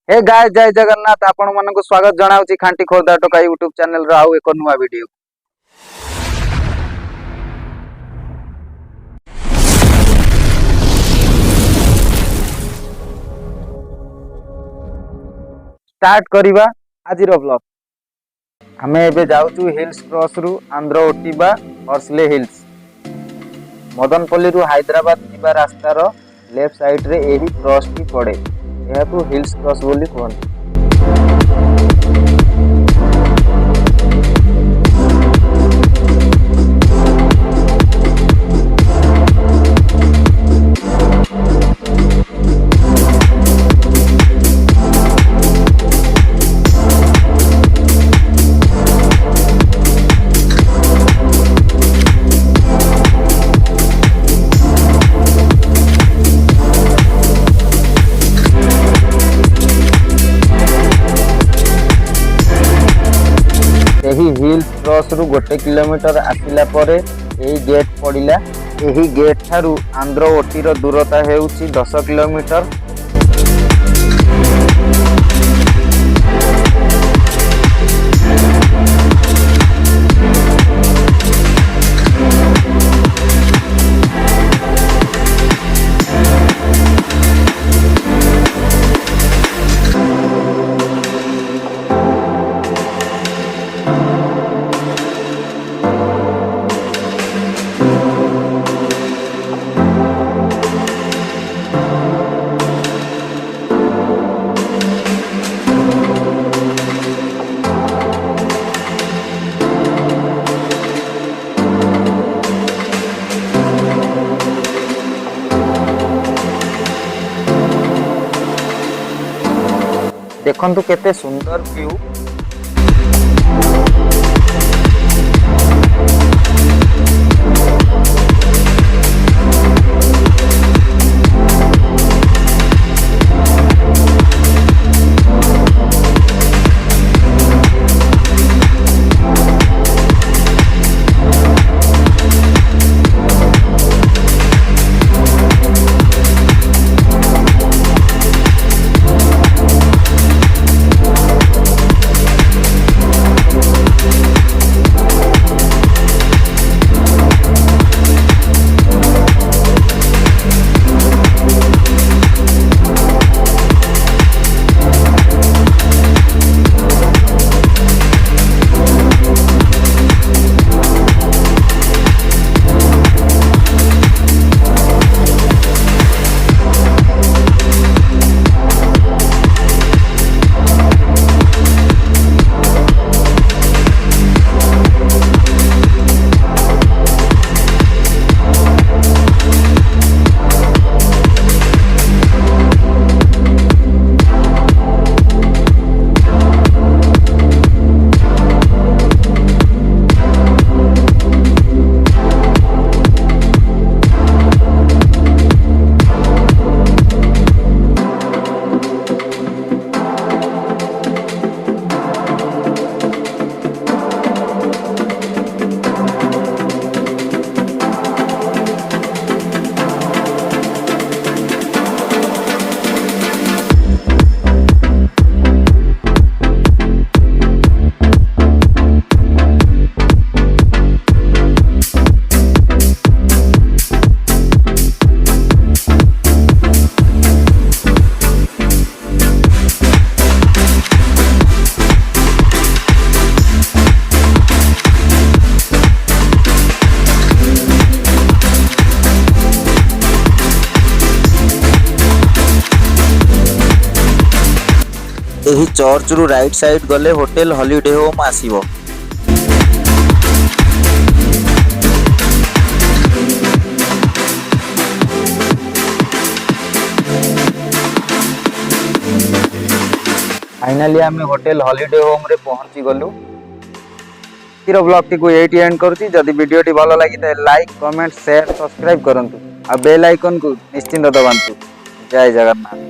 हे गाय जय जगन्नाथ आपण मानक स्वागत जनाऊँ खांटी खोर्धा टोका यूट्यूब चैनल रो आउ एक नुआ वीडियो। स्टार्ट करिबा आजिर ब्लॉग। हमें एबे जाउचु हिल्स क्रॉस रु आंध्र ओटी बा हर्सले हिल्स। मदनपल्ली रु हैदराबाद जीवा रास्तार लेफ्ट साइड रे एही क्रॉस टी पड़े। यहाकू हिल्स क्रॉस बोली कहते। हिल्स क्रॉस रु 1 किलोमीटर आसिला परे एही गेट पड़िला। एही गेट ठारू आंध्र ओटी रो दूरता हेउची 10 किलोमीटर। देखंतु केते सुंदर व्यू। एही चर्च रु राइट साइड गले होटल हॉलिडे होम आसीबो। फाइनली आमे होटल हॉलिडे होम रे पहुंची गलु। तीर ब्लॉग टी को एटी एंड करूची। जदि वीडियो टी भलो लागि त लाइक कमेंट शेयर सब्सक्राइब करंतु आ बेल आइकन को निश्चिंत दबांतु। जय जगन्नाथ।